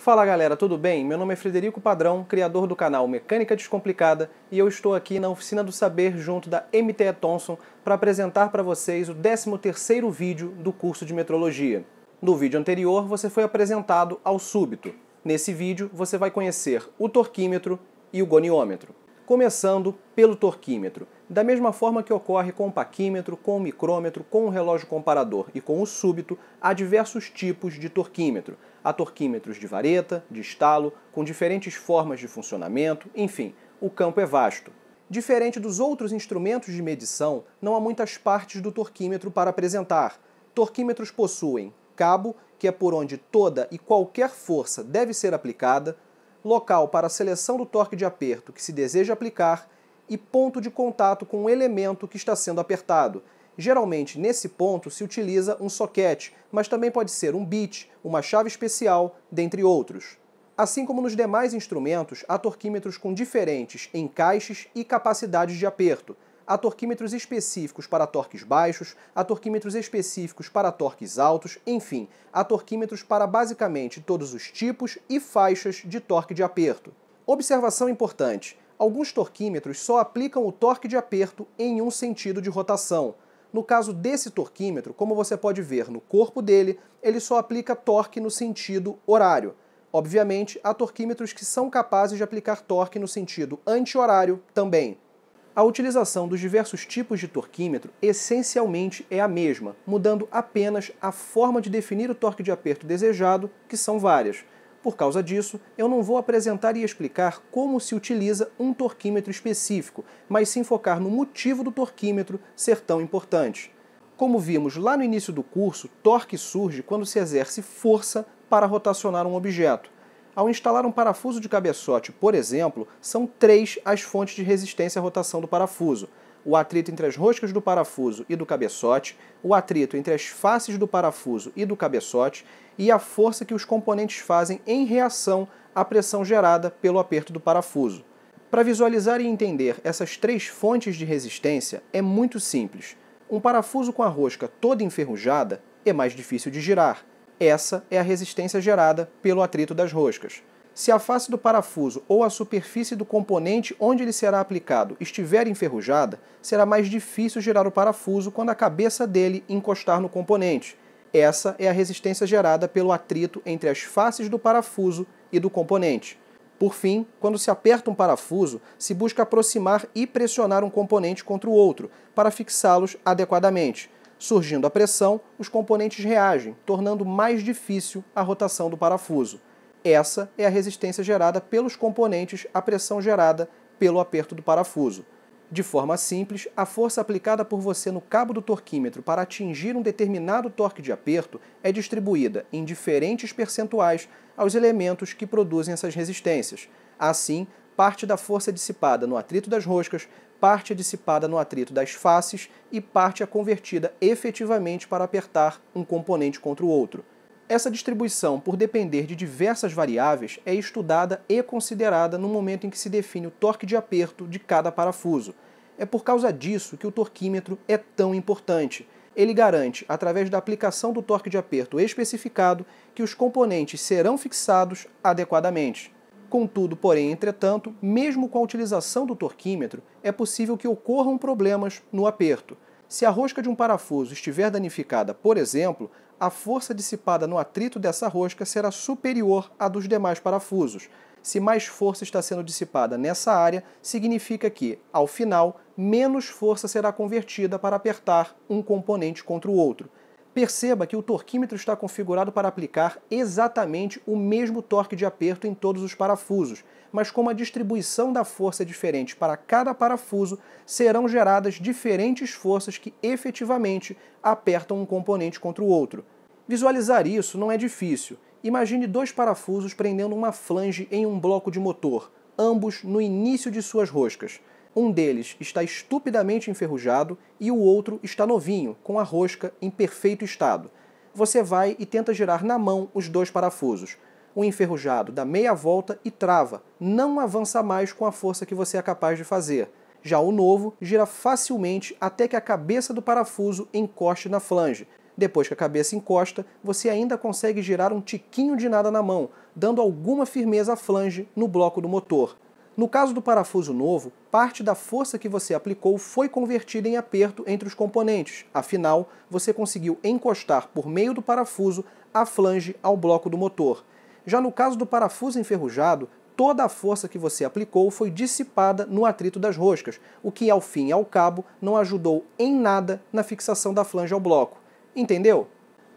Fala galera, tudo bem? Meu nome é Frederico Padrão, criador do canal Mecânica Descomplicada, e eu estou aqui na Oficina do Saber junto da MTE Thomson para apresentar para vocês o 13º vídeo do curso de metrologia. No vídeo anterior você foi apresentado ao súbito. Nesse vídeo você vai conhecer o torquímetro e o goniômetro. Começando pelo torquímetro. Da mesma forma que ocorre com o paquímetro, com o micrômetro, com o relógio comparador e com o súbito, há diversos tipos de torquímetro. Há torquímetros de vareta, de estalo, com diferentes formas de funcionamento, enfim, o campo é vasto. Diferente dos outros instrumentos de medição, não há muitas partes do torquímetro para apresentar. Torquímetros possuem cabo, que é por onde toda e qualquer força deve ser aplicada, local para a seleção do torque de aperto que se deseja aplicar e ponto de contato com o elemento que está sendo apertado. Geralmente, nesse ponto, se utiliza um soquete, mas também pode ser um bit, uma chave especial, dentre outros. Assim como nos demais instrumentos, há torquímetros com diferentes encaixes e capacidades de aperto. Há torquímetros específicos para torques baixos, há torquímetros específicos para torques altos, enfim, há torquímetros para basicamente todos os tipos e faixas de torque de aperto. Observação importante: alguns torquímetros só aplicam o torque de aperto em um sentido de rotação. No caso desse torquímetro, como você pode ver no corpo dele, ele só aplica torque no sentido horário. Obviamente, há torquímetros que são capazes de aplicar torque no sentido anti-horário também. A utilização dos diversos tipos de torquímetro essencialmente é a mesma, mudando apenas a forma de definir o torque de aperto desejado, que são várias. Por causa disso, eu não vou apresentar e explicar como se utiliza um torquímetro específico, mas sim focar no motivo do torquímetro ser tão importante. Como vimos lá no início do curso, torque surge quando se exerce força para rotacionar um objeto. Ao instalar um parafuso de cabeçote, por exemplo, são 3 as fontes de resistência à rotação do parafuso: o atrito entre as roscas do parafuso e do cabeçote, o atrito entre as faces do parafuso e do cabeçote e a força que os componentes fazem em reação à pressão gerada pelo aperto do parafuso. Para visualizar e entender essas 3 fontes de resistência é muito simples. Um parafuso com a rosca toda enferrujada é mais difícil de girar. Essa é a resistência gerada pelo atrito das roscas. Se a face do parafuso ou a superfície do componente onde ele será aplicado estiver enferrujada, será mais difícil girar o parafuso quando a cabeça dele encostar no componente. Essa é a resistência gerada pelo atrito entre as faces do parafuso e do componente. Por fim, quando se aperta um parafuso, se busca aproximar e pressionar um componente contra o outro para fixá-los adequadamente. Surgindo a pressão, os componentes reagem, tornando mais difícil a rotação do parafuso. Essa é a resistência gerada pelos componentes à pressão gerada pelo aperto do parafuso. De forma simples, a força aplicada por você no cabo do torquímetro para atingir um determinado torque de aperto é distribuída em diferentes percentuais aos elementos que produzem essas resistências. Assim, parte da força é dissipada no atrito das roscas, parte é dissipada no atrito das faces e parte é convertida efetivamente para apertar um componente contra o outro. Essa distribuição, por depender de diversas variáveis, é estudada e considerada no momento em que se define o torque de aperto de cada parafuso. É por causa disso que o torquímetro é tão importante. Ele garante, através da aplicação do torque de aperto especificado, que os componentes serão fixados adequadamente. Contudo, porém, entretanto, mesmo com a utilização do torquímetro, é possível que ocorram problemas no aperto. Se a rosca de um parafuso estiver danificada, por exemplo, a força dissipada no atrito dessa rosca será superior à dos demais parafusos. Se mais força está sendo dissipada nessa área, significa que, ao final, menos força será convertida para apertar um componente contra o outro. Perceba que o torquímetro está configurado para aplicar exatamente o mesmo torque de aperto em todos os parafusos, mas como a distribuição da força é diferente para cada parafuso, serão geradas diferentes forças que efetivamente apertam um componente contra o outro. Visualizar isso não é difícil. Imagine 2 parafusos prendendo uma flange em um bloco de motor, ambos no início de suas roscas. Um deles está estupidamente enferrujado e o outro está novinho, com a rosca em perfeito estado. Você vai e tenta girar na mão os 2 parafusos. O enferrujado dá meia volta e trava, não avança mais com a força que você é capaz de fazer. Já o novo gira facilmente até que a cabeça do parafuso encoste na flange. Depois que a cabeça encosta, você ainda consegue girar um tiquinho de nada na mão, dando alguma firmeza à flange no bloco do motor. No caso do parafuso novo, parte da força que você aplicou foi convertida em aperto entre os componentes, afinal, você conseguiu encostar por meio do parafuso a flange ao bloco do motor. Já no caso do parafuso enferrujado, toda a força que você aplicou foi dissipada no atrito das roscas, o que ao fim e ao cabo não ajudou em nada na fixação da flange ao bloco. Entendeu?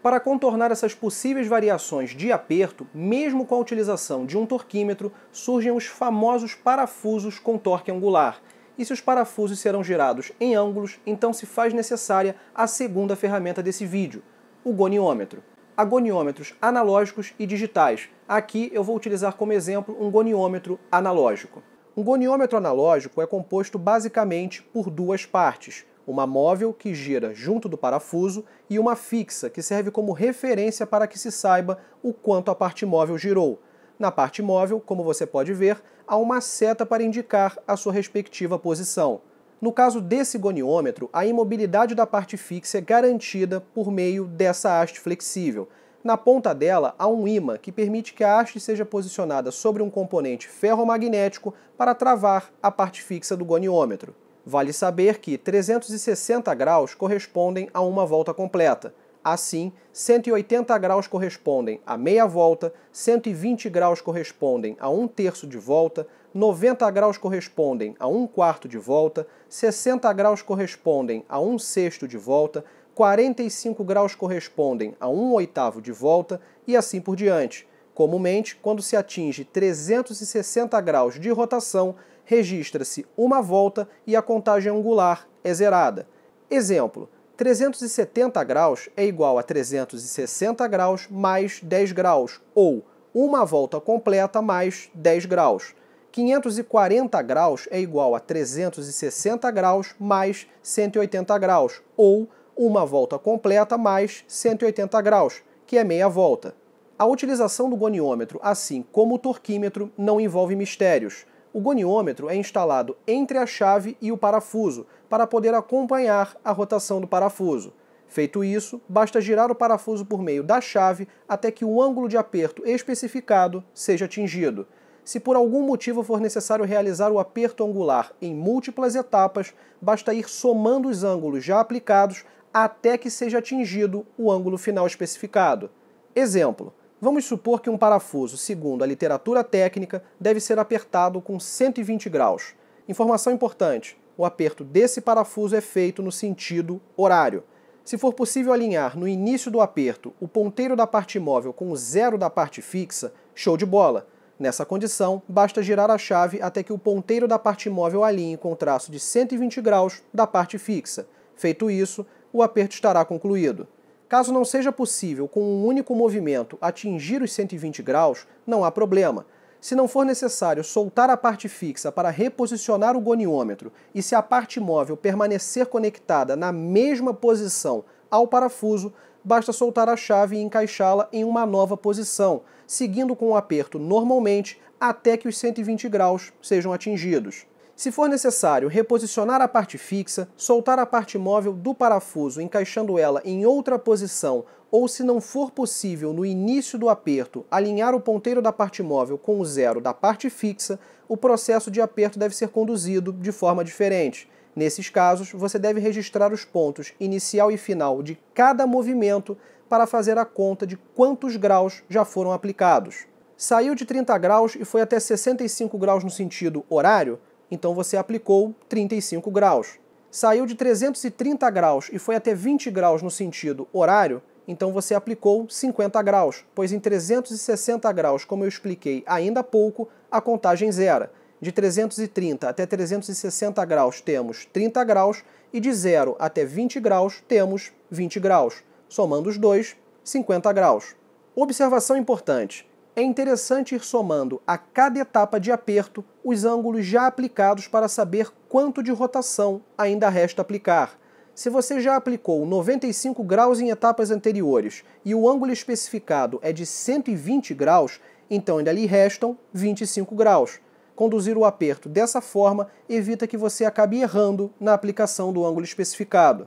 Para contornar essas possíveis variações de aperto, mesmo com a utilização de um torquímetro, surgem os famosos parafusos com torque angular. E se os parafusos serão girados em ângulos, então se faz necessária a segunda ferramenta desse vídeo, o goniômetro. Há goniômetros analógicos e digitais. Aqui eu vou utilizar como exemplo um goniômetro analógico. Um goniômetro analógico é composto basicamente por duas partes. Uma móvel, que gira junto do parafuso, e uma fixa, que serve como referência para que se saiba o quanto a parte móvel girou. Na parte móvel, como você pode ver, há uma seta para indicar a sua respectiva posição. No caso desse goniômetro, a imobilidade da parte fixa é garantida por meio dessa haste flexível. Na ponta dela há um ímã que permite que a haste seja posicionada sobre um componente ferromagnético para travar a parte fixa do goniômetro. Vale saber que 360 graus correspondem a uma volta completa. Assim, 180 graus correspondem a meia volta, 120 graus correspondem a 1/3 de volta, 90 graus correspondem a 1/4 de volta, 60 graus correspondem a 1/6 de volta, 45 graus correspondem a 1/8 de volta e assim por diante. Comumente, quando se atinge 360 graus de rotação, registra-se uma volta e a contagem angular é zerada. Exemplo, 370 graus é igual a 360 graus mais 10 graus, ou uma volta completa mais 10 graus. 540 graus é igual a 360 graus mais 180 graus, ou uma volta completa mais 180 graus, que é meia volta. A utilização do goniômetro, assim como o torquímetro, não envolve mistérios. O goniômetro é instalado entre a chave e o parafuso, para poder acompanhar a rotação do parafuso. Feito isso, basta girar o parafuso por meio da chave até que o ângulo de aperto especificado seja atingido. Se por algum motivo for necessário realizar o aperto angular em múltiplas etapas, basta ir somando os ângulos já aplicados até que seja atingido o ângulo final especificado. Exemplo. Vamos supor que um parafuso, segundo a literatura técnica, deve ser apertado com 120 graus. Informação importante, o aperto desse parafuso é feito no sentido horário. Se for possível alinhar no início do aperto o ponteiro da parte móvel com o zero da parte fixa, show de bola. Nessa condição, basta girar a chave até que o ponteiro da parte móvel alinhe com o traço de 120 graus da parte fixa. Feito isso, o aperto estará concluído. Caso não seja possível, com um único movimento, atingir os 120 graus, não há problema. Se não for necessário soltar a parte fixa para reposicionar o goniômetro e se a parte móvel permanecer conectada na mesma posição ao parafuso, basta soltar a chave e encaixá-la em uma nova posição, seguindo com o aperto normalmente até que os 120 graus sejam atingidos. Se for necessário reposicionar a parte fixa, soltar a parte móvel do parafuso encaixando ela em outra posição, ou se não for possível no início do aperto alinhar o ponteiro da parte móvel com o zero da parte fixa, o processo de aperto deve ser conduzido de forma diferente. Nesses casos, você deve registrar os pontos inicial e final de cada movimento para fazer a conta de quantos graus já foram aplicados. Saiu de 30 graus e foi até 65 graus no sentido horário? Então você aplicou 35 graus. Saiu de 330 graus e foi até 20 graus no sentido horário, então você aplicou 50 graus, pois em 360 graus, como eu expliquei ainda há pouco, a contagem zera. De 330 até 360 graus temos 30 graus e de 0 até 20 graus temos 20 graus. Somando os dois, 50 graus. Observação importante. É interessante ir somando a cada etapa de aperto os ângulos já aplicados para saber quanto de rotação ainda resta aplicar. Se você já aplicou 95 graus em etapas anteriores e o ângulo especificado é de 120 graus, então ainda lhe restam 25 graus. Conduzir o aperto dessa forma evita que você acabe errando na aplicação do ângulo especificado.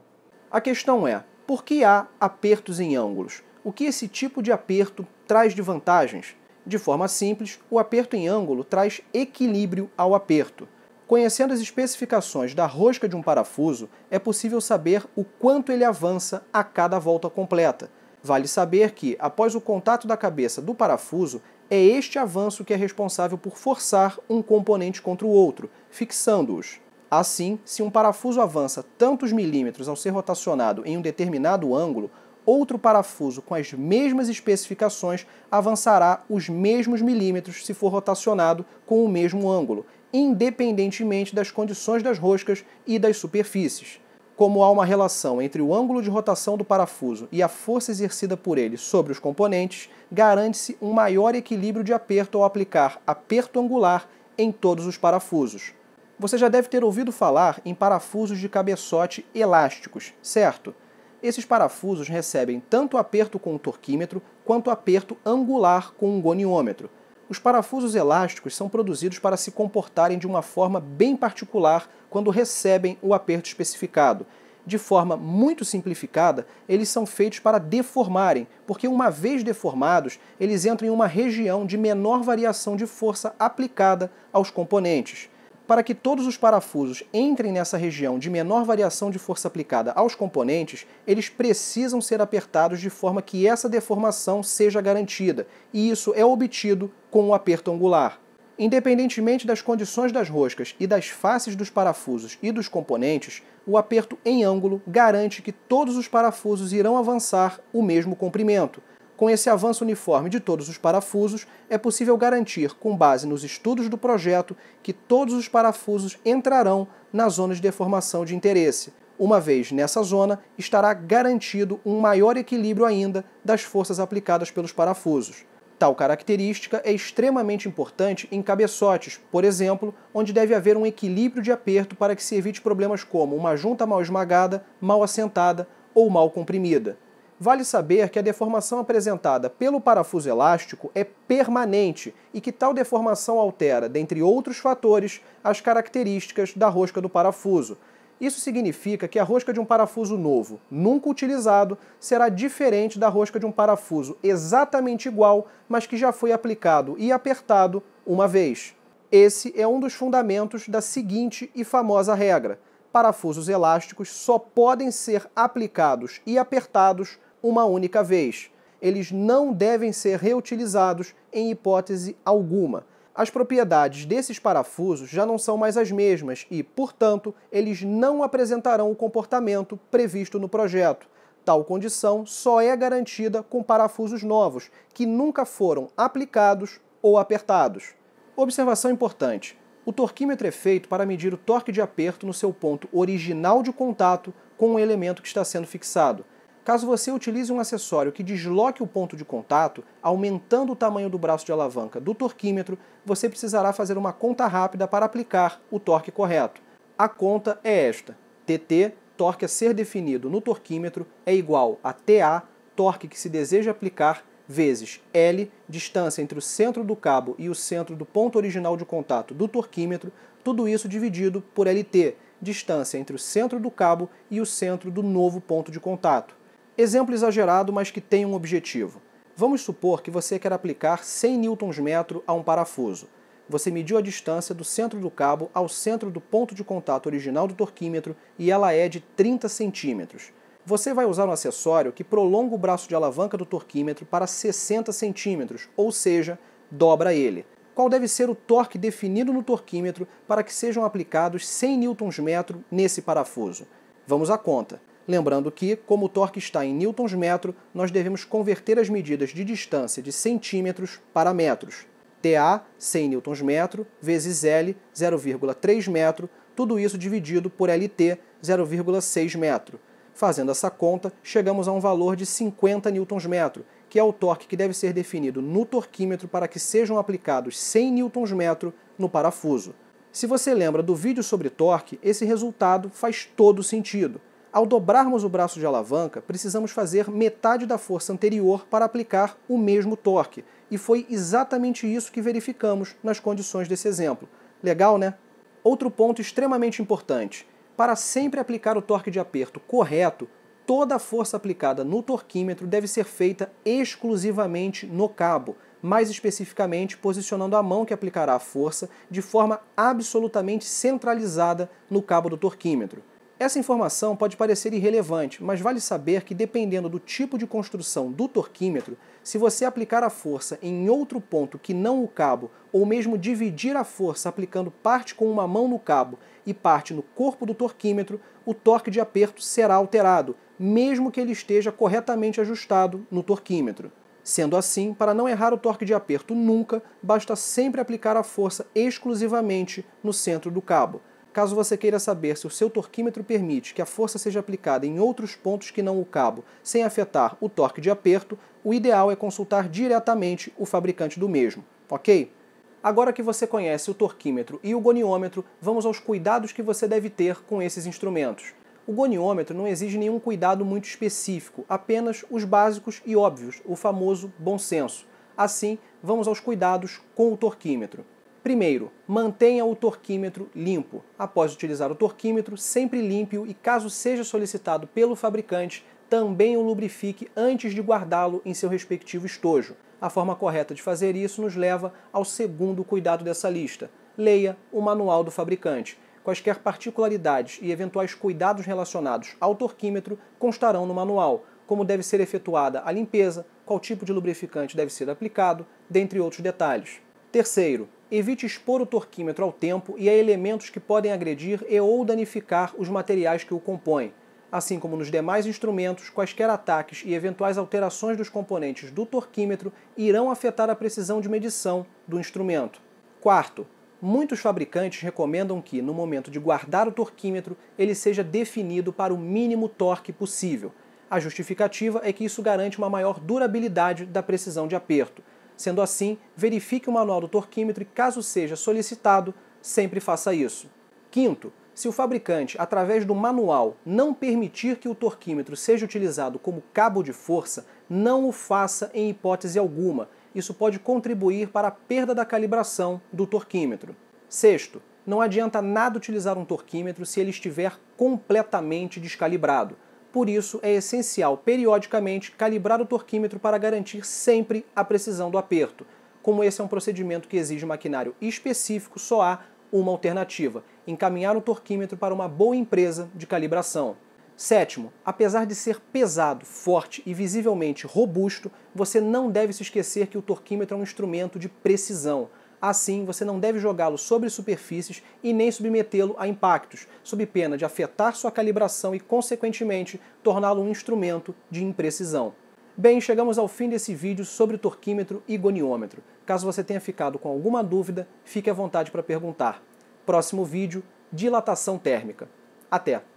A questão é, por que há apertos em ângulos? O que esse tipo de aperto traz de vantagens? De forma simples, o aperto em ângulo traz equilíbrio ao aperto. Conhecendo as especificações da rosca de um parafuso, é possível saber o quanto ele avança a cada volta completa. Vale saber que, após o contato da cabeça do parafuso, é este avanço que é responsável por forçar um componente contra o outro, fixando-os. Assim, se um parafuso avança tantos milímetros ao ser rotacionado em um determinado ângulo, outro parafuso com as mesmas especificações avançará os mesmos milímetros se for rotacionado com o mesmo ângulo, independentemente das condições das roscas e das superfícies. Como há uma relação entre o ângulo de rotação do parafuso e a força exercida por ele sobre os componentes, garante-se um maior equilíbrio de aperto ao aplicar aperto angular em todos os parafusos. Você já deve ter ouvido falar em parafusos de cabeçote elásticos, certo? Esses parafusos recebem tanto aperto com um torquímetro quanto aperto angular com um goniômetro. Os parafusos elásticos são produzidos para se comportarem de uma forma bem particular quando recebem o aperto especificado. De forma muito simplificada, eles são feitos para deformarem, porque uma vez deformados, eles entram em uma região de menor variação de força aplicada aos componentes. Para que todos os parafusos entrem nessa região de menor variação de força aplicada aos componentes, eles precisam ser apertados de forma que essa deformação seja garantida, e isso é obtido com o aperto angular. Independentemente das condições das roscas e das faces dos parafusos e dos componentes, o aperto em ângulo garante que todos os parafusos irão avançar o mesmo comprimento. Com esse avanço uniforme de todos os parafusos, é possível garantir, com base nos estudos do projeto, que todos os parafusos entrarão na zona de deformação de interesse. Uma vez nessa zona, estará garantido um maior equilíbrio ainda das forças aplicadas pelos parafusos. Tal característica é extremamente importante em cabeçotes, por exemplo, onde deve haver um equilíbrio de aperto para que se evite problemas como uma junta mal esmagada, mal assentada ou mal comprimida. Vale saber que a deformação apresentada pelo parafuso elástico é permanente e que tal deformação altera, dentre outros fatores, as características da rosca do parafuso. Isso significa que a rosca de um parafuso novo, nunca utilizado, será diferente da rosca de um parafuso exatamente igual, mas que já foi aplicado e apertado uma vez. Esse é um dos fundamentos da seguinte e famosa regra: parafusos elásticos só podem ser aplicados e apertados uma única vez. Eles não devem ser reutilizados em hipótese alguma. As propriedades desses parafusos já não são mais as mesmas e, portanto, eles não apresentarão o comportamento previsto no projeto. Tal condição só é garantida com parafusos novos, que nunca foram aplicados ou apertados. Observação importante: o torquímetro é feito para medir o torque de aperto no seu ponto original de contato com o elemento que está sendo fixado. Caso você utilize um acessório que desloque o ponto de contato, aumentando o tamanho do braço de alavanca do torquímetro, você precisará fazer uma conta rápida para aplicar o torque correto. A conta é esta: TT, torque a ser definido no torquímetro, é igual a TA, torque que se deseja aplicar, vezes L, distância entre o centro do cabo e o centro do ponto original de contato do torquímetro, tudo isso dividido por LT, distância entre o centro do cabo e o centro do novo ponto de contato. Exemplo exagerado, mas que tem um objetivo. Vamos supor que você quer aplicar 100 Nm a um parafuso. Você mediu a distância do centro do cabo ao centro do ponto de contato original do torquímetro e ela é de 30 centímetros. Você vai usar um acessório que prolonga o braço de alavanca do torquímetro para 60 centímetros, ou seja, dobra ele. Qual deve ser o torque definido no torquímetro para que sejam aplicados 100 Nm nesse parafuso? Vamos à conta. Lembrando que, como o torque está em newtons-metro, nós devemos converter as medidas de distância de centímetros para metros. TA, 100 Nm, vezes L, 0,3 metro, tudo isso dividido por LT, 0,6 metro. Fazendo essa conta, chegamos a um valor de 50 Nm, que é o torque que deve ser definido no torquímetro para que sejam aplicados 100 Nm no parafuso. Se você lembra do vídeo sobre torque, esse resultado faz todo sentido. Ao dobrarmos o braço de alavanca, precisamos fazer metade da força anterior para aplicar o mesmo torque, e foi exatamente isso que verificamos nas condições desse exemplo. Legal, né? Outro ponto extremamente importante: para sempre aplicar o torque de aperto correto, toda a força aplicada no torquímetro deve ser feita exclusivamente no cabo. mais especificamente posicionando a mão que aplicará a força de forma absolutamente centralizada no cabo do torquímetro. Essa informação pode parecer irrelevante, mas vale saber que dependendo do tipo de construção do torquímetro, se você aplicar a força em outro ponto que não o cabo, ou mesmo dividir a força aplicando parte com uma mão no cabo e parte no corpo do torquímetro, o torque de aperto será alterado, mesmo que ele esteja corretamente ajustado no torquímetro. Sendo assim, para não errar o torque de aperto nunca, basta sempre aplicar a força exclusivamente no centro do cabo. Caso você queira saber se o seu torquímetro permite que a força seja aplicada em outros pontos que não o cabo, sem afetar o torque de aperto, o ideal é consultar diretamente o fabricante do mesmo, ok? Agora que você conhece o torquímetro e o goniômetro, vamos aos cuidados que você deve ter com esses instrumentos. O goniômetro não exige nenhum cuidado muito específico, apenas os básicos e óbvios, o famoso bom senso. Assim, vamos aos cuidados com o torquímetro. Primeiro, mantenha o torquímetro limpo. Após utilizar o torquímetro, sempre limpe-o e, caso seja solicitado pelo fabricante, também o lubrifique antes de guardá-lo em seu respectivo estojo. A forma correta de fazer isso nos leva ao segundo cuidado dessa lista. Leia o manual do fabricante. Quaisquer particularidades e eventuais cuidados relacionados ao torquímetro constarão no manual, como deve ser efetuada a limpeza, qual tipo de lubrificante deve ser aplicado, dentre outros detalhes. Terceiro, evite expor o torquímetro ao tempo e a elementos que podem agredir e ou danificar os materiais que o compõem. Assim como nos demais instrumentos, quaisquer ataques e eventuais alterações dos componentes do torquímetro irão afetar a precisão de medição do instrumento. Quarto, muitos fabricantes recomendam que, no momento de guardar o torquímetro, ele seja definido para o mínimo torque possível. A justificativa é que isso garante uma maior durabilidade da precisão de aperto. Sendo assim, verifique o manual do torquímetro e, caso seja solicitado, sempre faça isso. Quinto, se o fabricante, através do manual, não permitir que o torquímetro seja utilizado como cabo de força, não o faça em hipótese alguma. Isso pode contribuir para a perda da calibração do torquímetro. Sexto, não adianta nada utilizar um torquímetro se ele estiver completamente descalibrado. Por isso, é essencial, periodicamente, calibrar o torquímetro para garantir sempre a precisão do aperto. Como esse é um procedimento que exige maquinário específico, só há uma alternativa: encaminhar o torquímetro para uma boa empresa de calibração. Sétimo, apesar de ser pesado, forte e visivelmente robusto, você não deve se esquecer que o torquímetro é um instrumento de precisão. Assim, você não deve jogá-lo sobre superfícies e nem submetê-lo a impactos, sob pena de afetar sua calibração e, consequentemente, torná-lo um instrumento de imprecisão. Bem, chegamos ao fim desse vídeo sobre torquímetro e goniômetro. Caso você tenha ficado com alguma dúvida, fique à vontade para perguntar. Próximo vídeo, dilatação térmica. Até!